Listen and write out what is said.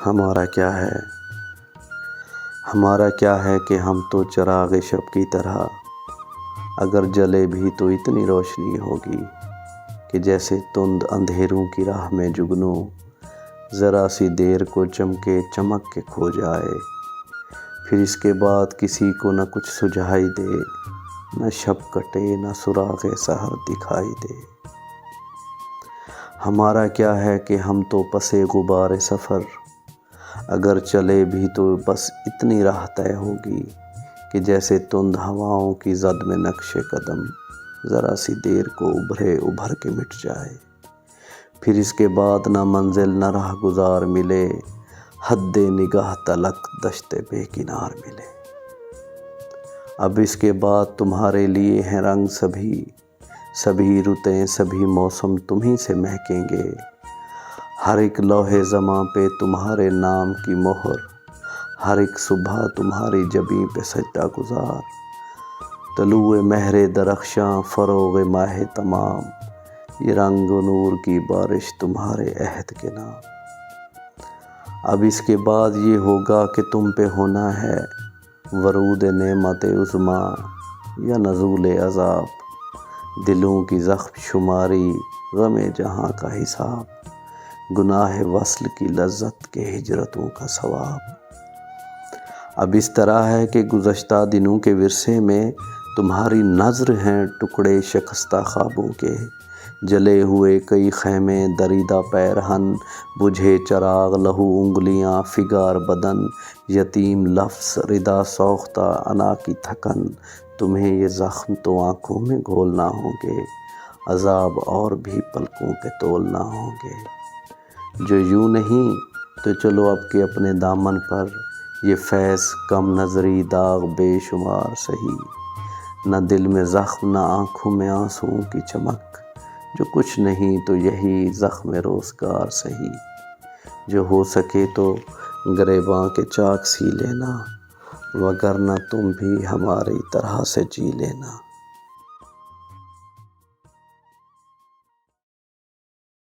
ہمارا کیا ہے کہ ہم تو چراغ شب کی طرح، اگر جلے بھی تو اتنی روشنی ہوگی کہ جیسے تند اندھیروں کی راہ میں جگنو ذرا سی دیر کو چمکے چمک کے کھو جائے، پھر اس کے بعد کسی کو نہ کچھ سجھائی دے، نہ شب کٹے نہ سراغ سحر دکھائی دے۔ ہمارا کیا ہے کہ ہم تو پسِ غبار سفر، اگر چلے بھی تو بس اتنی راہ طے ہوگی کہ جیسے تند ہواؤں کی زد میں نقش قدم ذرا سی دیر کو ابھر کے مٹ جائے، پھر اس کے بعد نہ منزل نہ راہ گزار ملے، حد نگاہ تلک دشت بے کنار ملے۔ اب اس کے بعد تمہارے لیے ہیں رنگ سبھی رتیں سبھی موسم تمہیں سے مہکیں گے، ہر ایک لوح زماں پہ تمہارے نام کی مہر، ہر ایک صبح تمہاری جبیں پہ سجدہ گزار، طلوع مہر درخشاں فروغ ماہ تمام، یہ رنگ و نور کی بارش تمہارے عہد کے نام۔ اب اس کے بعد یہ ہوگا کہ تم پہ ہونا ہے ورود نعمت عظمیٰ یا نزول عذاب، دلوں کی زخم شماری غم جہاں کا حساب، گناہ وصل کی لذت کے ہجرتوں کا ثواب۔ اب اس طرح ہے کہ گزشتہ دنوں کے ورثے میں تمہاری نظر ہیں ٹکڑے شکستہ خوابوں کے، جلے ہوئے کئی خیمے دریدہ پیرہن، بجھے چراغ لہو انگلیاں فگار بدن، یتیم لفظ ردا سوختہ انا کی تھکن، تمہیں یہ زخم تو آنکھوں میں گھولنا ہوں گے، عذاب اور بھی پلکوں پہ تولنا ہوں گے۔ جو یوں نہیں تو چلو اب کے اپنے دامن پر یہ فیض کم نظری داغ بے شمار سہی، نہ دل میں زخم نہ آنکھوں میں آنسوؤں کی چمک، جو کچھ نہیں تو یہی زخم روزگار سہی، جو ہو سکے تو گریباں کے چاک سی لینا، وگرنہ تم بھی ہماری طرح سے جی لینا۔